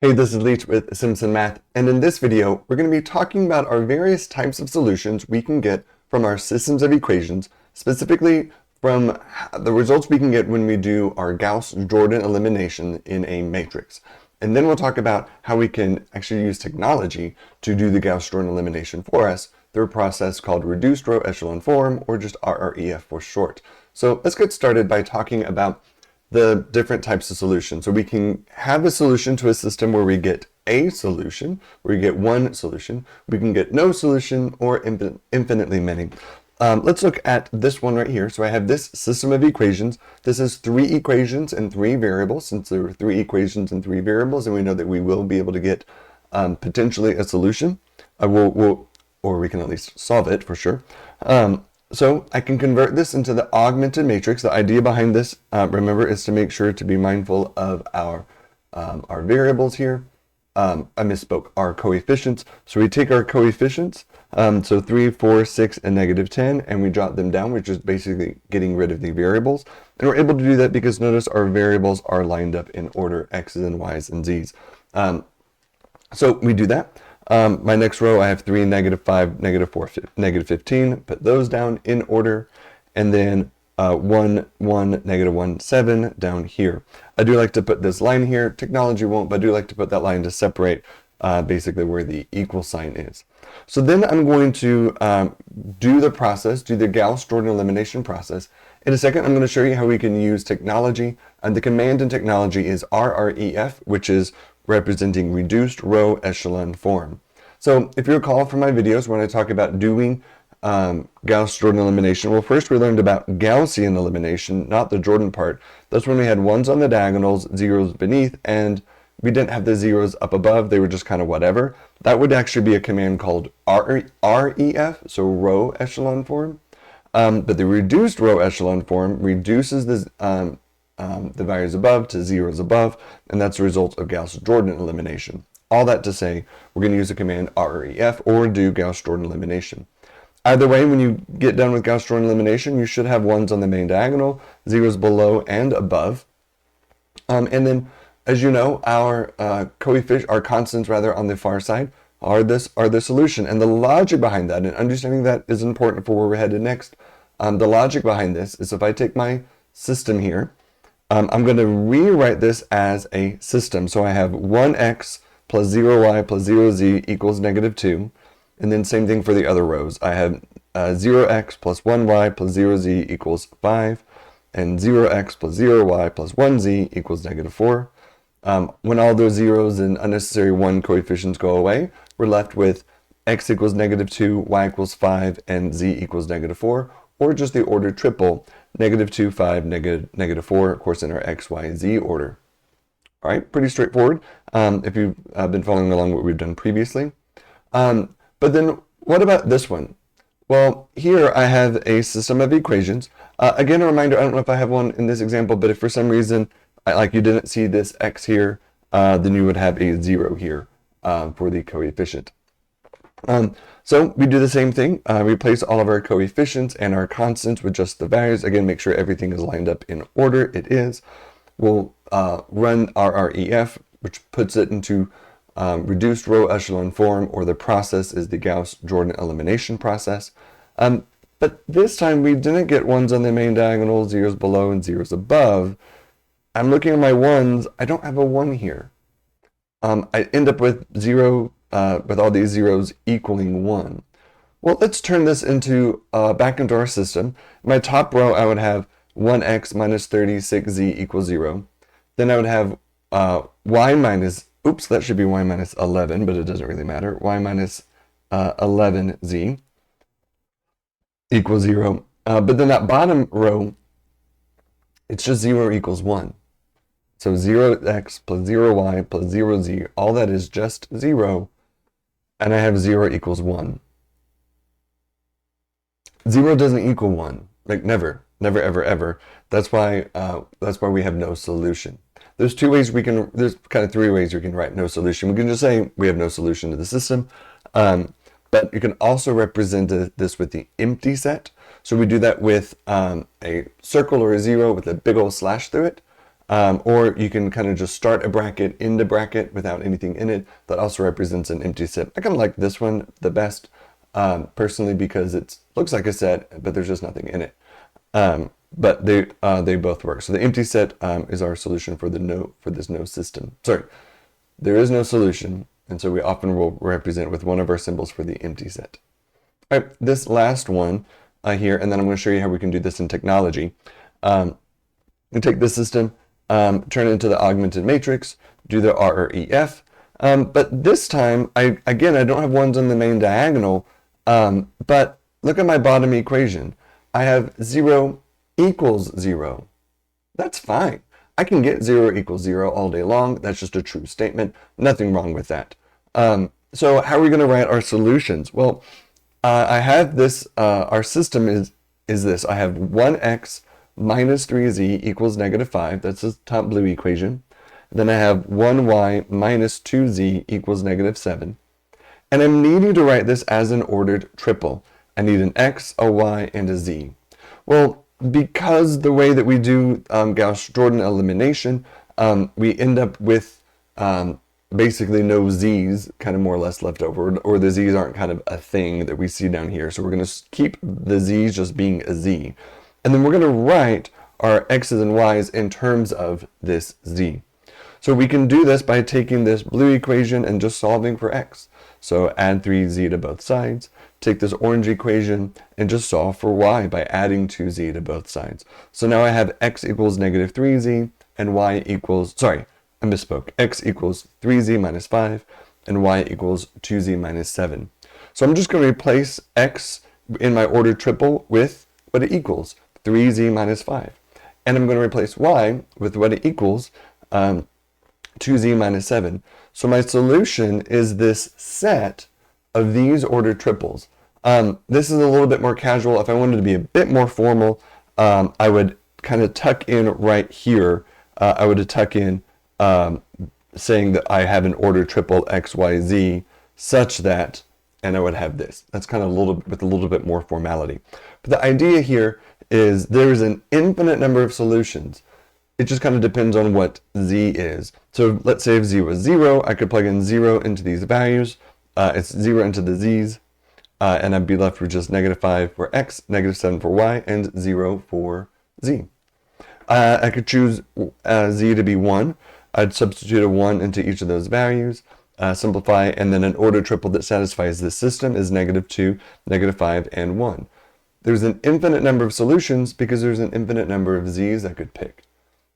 Hey, this is Leach with Simpson Math, and in this video, we're going to be talking about our various types of solutions we can get from our systems of equations, specifically from the results we can get when we do our Gauss-Jordan elimination in a matrix. And then we'll talk about how we can actually use technology to do the Gauss-Jordan elimination for us through a process called reduced row echelon form, or just rref for short. So let's get started by talking about the different types of solutions. So we can have a solution to a system where we get a solution, where we get one solution. We can get no solution or infinitely many. Let's look at this one right here. So I have this system of equations. This is 3 equations and 3 variables. Since there are 3 equations and 3 variables, and we know that we will be able to get potentially a solution, or we can at least solve it for sure. So I can convert this into the augmented matrix. The idea behind this, remember, is to make sure to be mindful of our variables here. I misspoke, our coefficients. So we take our coefficients, so 3, 4, 6, and -10, and we jot them down, which is basically getting rid of the variables. And we're able to do that because notice our variables are lined up in order, x's and y's and z's. So we do that. My next row, I have 3, -5, -4, -15. Put those down in order, and then 1, 1, -1, 7 down here. I do like to put this line here. Technology won't, but I do like to put that line to separate basically where the equal sign is. So then I'm going to do the process, do the Gauss-Jordan elimination process. In a second, I'm going to show you how we can use technology. And the command in technology is rref, which is representing reduced row echelon form. So if you recall from my videos when I talk about doing Gauss-Jordan elimination, well, first we learned about Gaussian elimination, not the Jordan part. That's when we had ones on the diagonals, zeros beneath, and we didn't have the zeros up above. They were just kind of whatever. That would actually be a command called rref, so row echelon form. But the reduced row echelon form reduces the values above to zeros above, and that's the result of Gauss-Jordan elimination. All that to say, we're going to use the command rref or do Gauss-Jordan elimination. Either way, when you get done with Gauss-Jordan elimination, you should have ones on the main diagonal, zeros below and above. And then, as you know, our constants rather on the far side are the solution. And the logic behind that, and understanding that is important for where we're headed next. The logic behind this is if I take my system here, I'm going to rewrite this as a system. So I have 1x plus 0y plus 0z equals -2. And then same thing for the other rows. I have 0x plus 1y plus 0z equals 5. And 0x plus 0y plus 1z equals -4. When all those zeros and unnecessary 1 coefficients go away, we're left with x equals -2, y equals 5, and z equals -4. Or just the order triple, -2, 5, -4, of course in our x, y, and z order. All right, pretty straightforward if you've been following along what we've done previously. But then what about this one? Well, here I have a system of equations. Again, a reminder, I don't know if I have one in this example, but if for some reason you didn't see this x here, then you would have a 0 here for the coefficient. So we do the same thing, replace all of our coefficients and our constants with just the values. Again, make sure everything is lined up in order. It is. We'll run rref, which puts it into reduced row echelon form, or the process is the Gauss-Jordan elimination process. But this time we didn't get ones on the main diagonal, zeros below and zeros above. I'm looking at my ones. I don't have a 1 here. I end up with 0, with all these zeros equaling 1. Well, let's turn this into back into our system. In my top row, I would have 1x minus 36z equals 0. Then I would have y minus, oops, that should be y minus 11, but it doesn't really matter. Y minus 11z equals 0. But then that bottom row, it's just 0 equals 1. So 0x plus 0y plus 0z, all that is just 0. And I have 0 equals 1. 0 doesn't equal 1, like never, never, ever, ever. That's why we have no solution. There's 2 ways we can, there's kind of 3 ways you can write no solution. We can just say we have no solution to the system. But you can also represent this with the empty set. So we do that with a circle or a 0 with a big old slash through it. Or you can kind of just start a bracket, end a bracket without anything in it. That also represents an empty set. I kind of like this one the best, personally, because it looks like a set, but there's just nothing in it. But they both work. So the empty set is our solution for this no system. Sorry, there is no solution, and so we often will represent with one of our symbols for the empty set. All right, this last one here, and then I'm going to show you how we can do this in technology. We take this system, turn it into the augmented matrix, do the rref, but this time, I don't have ones on the main diagonal, but look at my bottom equation. I have 0 equals 0. That's fine. I can get 0 equals 0 all day long. That's just a true statement. Nothing wrong with that. So how are we going to write our solutions? Well, I have this, our system is this. I have 1x minus 3z equals -5. That's the top blue equation. Then I have 1y minus 2z equals -7. And I'm needing to write this as an ordered triple. I need an x, a y, and a z. Well, because the way that we do Gauss-Jordan elimination, we end up with basically no z's kind of more or less left over, or the z's aren't kind of a thing that we see down here. So we're going to keep the z's just being a z. And then we're going to write our x's and y's in terms of this z. So we can do this by taking this blue equation and just solving for x. So add 3z to both sides. Take this orange equation and just solve for y by adding 2z to both sides. So now I have x equals -3z and y equals, sorry, I misspoke. X equals 3z minus 5 and y equals 2z minus 7. So I'm just going to replace x in my ordered triple with what it equals, 3z minus 5. And I'm going to replace y with what it equals, 2z minus 7. So my solution is this set of these ordered triples. This is a little bit more casual. If I wanted to be a bit more formal, I would kind of tuck in right here. I would tuck in saying that I have an ordered triple x, y, z such that, and I would have this. That's kind of with a little bit more formality. But the idea here is there's an infinite number of solutions. It just kind of depends on what z is. So let's say if z was 0, I could plug in 0 into these values. It's 0 into the z's, and I'd be left with just -5 for x, -7 for y, and 0 for z. I could choose z to be 1. I'd substitute a 1 into each of those values, simplify, and then an ordered triple that satisfies this system is -2, -5, and 1. There's an infinite number of solutions because there's an infinite number of z's I could pick.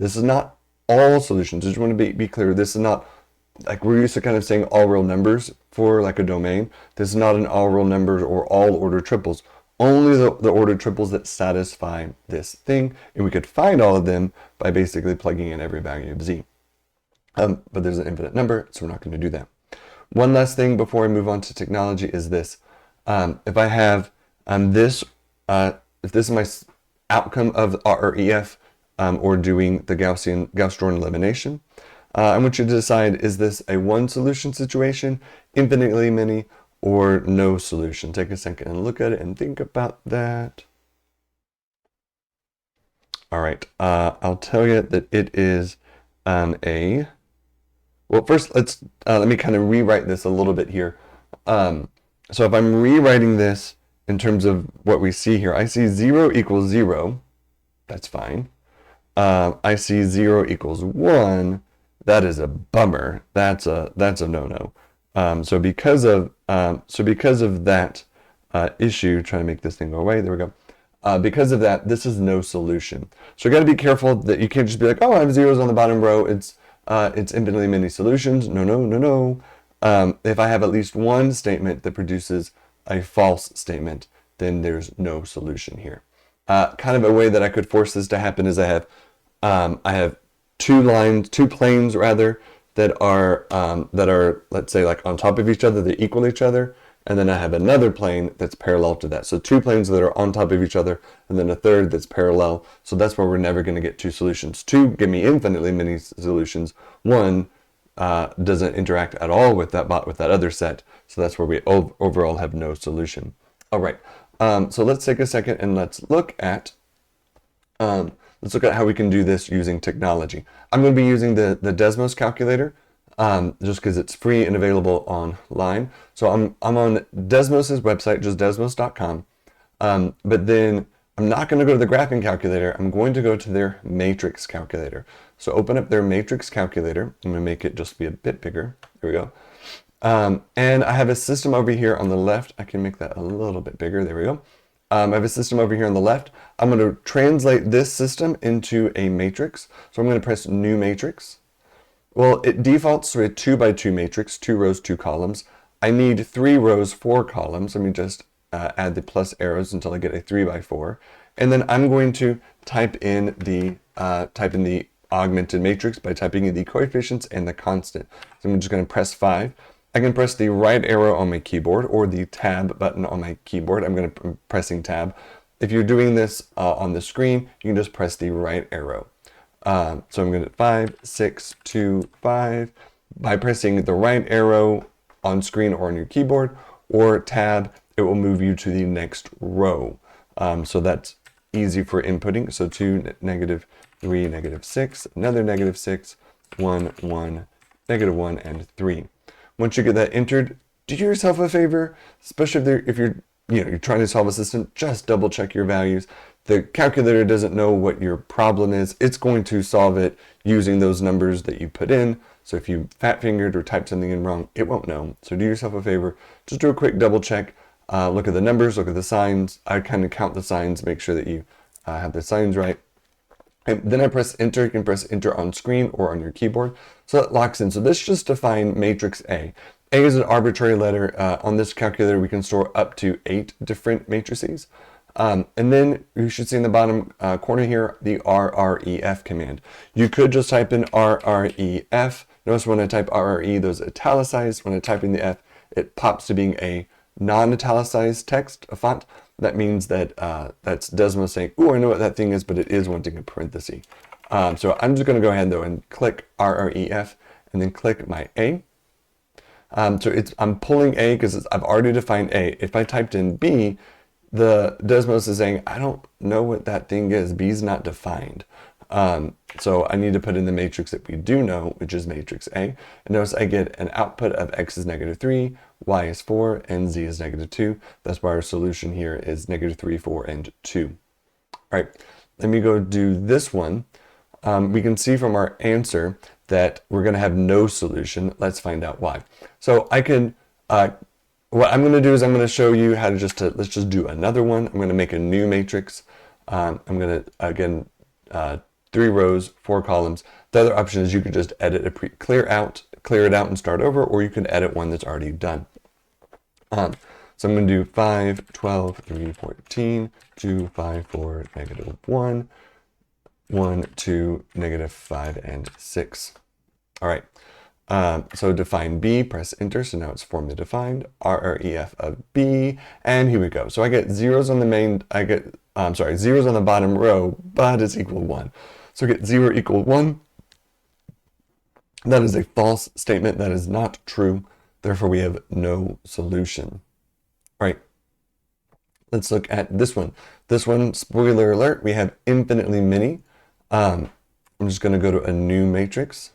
This is not all solutions. I just want to be clear. This is not, like we're used to kind of saying all real numbers for like a domain. This is not an all real numbers or all ordered triples. Only the ordered triples that satisfy this thing. And we could find all of them by basically plugging in every value of z. But there's an infinite number, so we're not going to do that. One last thing before I move on to technology is this. If I have this, if this is my outcome of rref, or doing the Gauss-Jordan elimination, I want you to decide, is this a one solution situation, infinitely many, or no solution? Take a second and look at it and think about that. All right, I'll tell you that it is well, first let me kind of rewrite this a little bit here. So if I'm rewriting this in terms of what we see here, I see 0 equals 0. That's fine. I see 0 equals 1. That is a bummer. That's a no-no. So because of that issue, trying to make this thing go away. There we go. Because of that, this is no solution. So you got to be careful that you can't just be like, oh, I have zeros on the bottom row. It's infinitely many solutions. No. If I have at least one statement that produces a false statement, then there's no solution here. Kind of a way that I could force this to happen is I have two planes rather, that are let's say like on top of each other, they equal each other, and then I have another plane that's parallel to that. So two planes that are on top of each other, and then a third that's parallel. So that's where we're never going to get two solutions. Two give me infinitely many solutions. One doesn't interact at all with that other set. So that's where we overall have no solution. All right. So let's take a second and let's look at let's look at how we can do this using technology. I'm going to be using the Desmos calculator just because it's free and available online. So I'm on Desmos' website, just desmos.com. But then I'm not going to go to the graphing calculator. I'm going to go to their matrix calculator. So open up their matrix calculator. I'm going to make it just be a bit bigger. There we go. And I have a system over here on the left. I can make that a little bit bigger. There we go. I have a system over here on the left. I'm going to translate this system into a matrix. So I'm going to press new matrix. Well, it defaults to a 2 by 2 matrix, 2 rows, 2 columns. I need 3 rows, 4 columns. Let me just add the plus arrows until I get a 3 by 4. And then I'm going to type in the augmented matrix by typing in the coefficients and the constant. So I'm just going to press 5. I can press the right arrow on my keyboard or the tab button on my keyboard. I'm going to be pressing tab. If you're doing this on the screen, you can just press the right arrow. So I'm going to 5, 6, 2, 5. By pressing the right arrow on screen or on your keyboard or tab, it will move you to the next row. So that's easy for inputting. So 2, negative 3, negative 6, another negative 6, 1, 1, negative 1, and 3. Once you get that entered, do yourself a favor, especially if you're trying to solve a system, just double check your values. The calculator doesn't know what your problem is. It's going to solve it using those numbers that you put in. So if you fat fingered or typed something in wrong, it won't know. So do yourself a favor, just do a quick double check. Look at the numbers, look at the signs. I kind of count the signs, make sure that you have the signs right. And then I press enter. You can press enter on screen or on your keyboard. So that locks in. So this just defines matrix A. A is an arbitrary letter. On this calculator, we can store up to 8 different matrices. And then you should see in the bottom corner here, the rref command. You could just type in rref. Notice when I type rre, those italicized. When I type in the F, it pops to being a non-italicized text, a font. That means that that's Desmos saying, "Ooh, I know what that thing is," but it is wanting a parenthesis. So I'm just going to go ahead though and click rref and then click my A. So I'm pulling A because I've already defined A. If I typed in B, the Desmos is saying, "I don't know what that thing is. B is not defined." So I need to put in the matrix that we do know, which is matrix A. And notice I get an output of X is negative 3, Y is 4, and Z is negative 2. That's why our solution here is negative 3, 4, and 2. All right, let me go do this one. We can see from our answer that we're going to have no solution. Let's find out why. So I can, what I'm going to do is I'm going to show you how to let's just do another one. I'm going to make a new matrix. I'm going to, again, 3 rows, 4 columns. The other option is you could just edit clear it out and start over, or you can edit one that's already done. So I'm going to do 5, 12, 3, 14, 2, 5, 4, negative 1, 1, 2, negative 5, and 6. All right. So define B, press enter. So now it's formally defined, rref of B, and here we go. So I get zeros on the zeros on the bottom row, but it's equal 1. So I get 0 equal 1. That is a false statement. That is not true. Therefore, we have no solution. All right. Let's look at this one. This one, spoiler alert, we have infinitely many. I'm just going to go to a new matrix.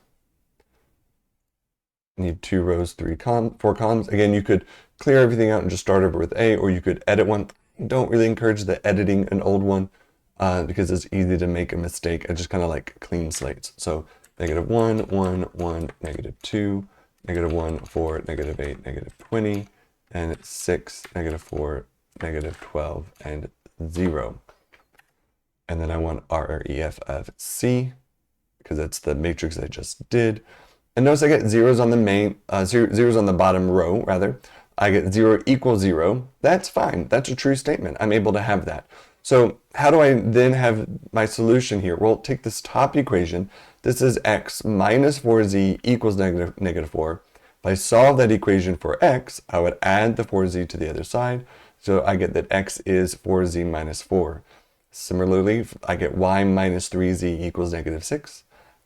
Need 2 rows, 4 columns. Again, you could clear everything out and just start over with A, or you could edit one. Don't really encourage the editing an old one because it's easy to make a mistake. I just kind of like clean slates. So negative 1, 1, 1, negative 2, negative 1, 4, negative 8, negative 20, and 6, negative 4, negative 12, and 0. And then I want rref of C because that's the matrix I just did. And notice I get zeros on the zeros on the bottom row, rather. I get 0 equals 0. That's fine. That's a true statement. I'm able to have that. So how do I then have my solution here? Well, take this top equation. This is x minus 4z equals negative 4. If I solve that equation for x, I would add the 4z to the other side. So I get that x is 4z minus 4. Similarly, I get y minus 3z equals negative 6.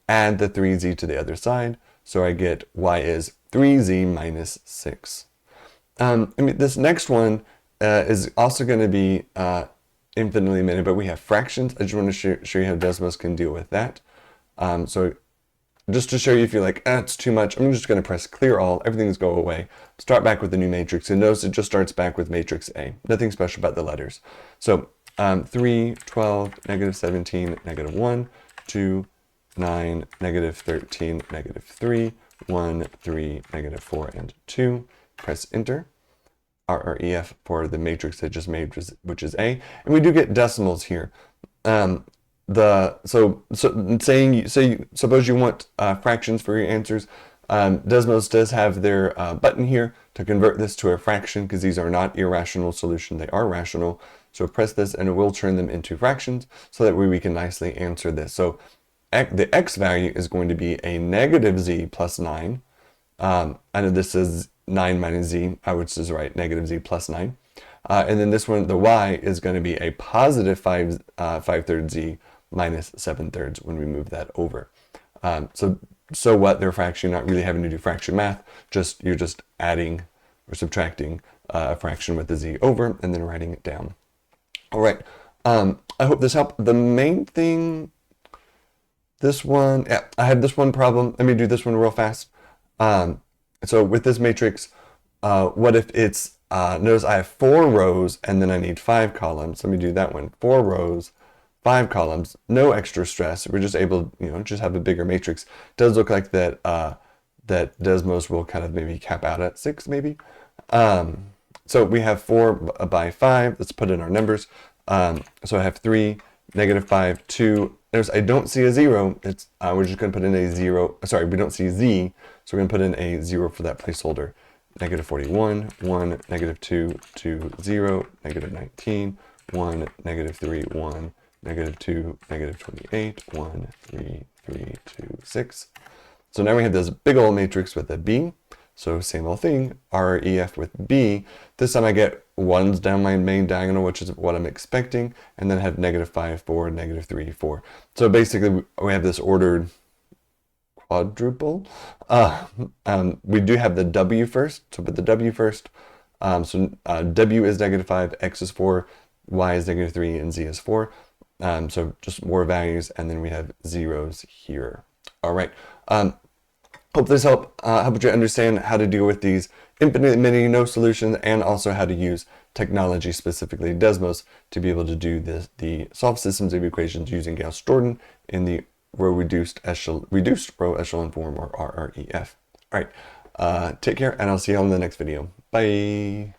Add the 3z to the other side. So I get y is 3z minus 6. This next one is also going to be infinitely many, but we have fractions. I just want to show you how Desmos can deal with that. So just to show you, if you're like, it's too much, I'm just going to press clear all, everything's go away, start back with the new matrix, and notice it just starts back with matrix A. Nothing special about the letters. So 3, 12, -17, -1, 2, 9, -13, -3, 1, 3, -4, and 2. Press enter. rref for the matrix I just made, which is A, and we do get decimals here. Suppose you want fractions for your answers. Desmos does have their button here to convert this to a fraction, because these are not irrational solutions, they are rational. So press this and it will turn them into fractions, so that way we can nicely answer this. So the x value is going to be a -z plus 9. I know this is 9 minus z, which is right, -z plus 9. And then this one, the y, is going to be a positive 5/3 z minus 7/3 when we move that over. So what? They're fraction, not really having to do fraction math. You're just adding or subtracting a fraction with the z over and then writing it down. All right. I hope this helped. The main thing, this one, yeah, I had this one problem. Let me do this one real fast. So with this matrix, what if it's, notice I have 4 rows and then I need 5 columns. Let me do that one. 4 rows, 5 columns, no extra stress. We're just able, just have a bigger matrix. It does look like that, that Desmos will kind of maybe cap out at 6 maybe. So we have 4 by 5. Let's put in our numbers. So I have 3, -5, 2. Notice I don't see a 0. We're just going to put in a 0. Sorry, we don't see z. So we're going to put in a 0 for that placeholder. -41, 1, -2, 2, 0, -19, 1, -3, 1, -2, -28, 1, 3, 3, 2, 6. So now we have this big old matrix with a B. So same old thing, rref with B. This time I get 1s down my main diagonal, which is what I'm expecting, and then I have -5, 4, -3, 4. So basically we have this ordered quadruple. We do have the W first, so put the W first. W is -5, X is 4, Y is -3, and Z is 4. So just more values, and then we have zeros here. All right. Hope this helped you understand how to deal with these infinite many no solutions, and also how to use technology, specifically Desmos, to be able to do the solve systems of equations using Gauss-Jordan in the reduced row echelon form, or rref. All right, take care, and I'll see you on the next video. Bye.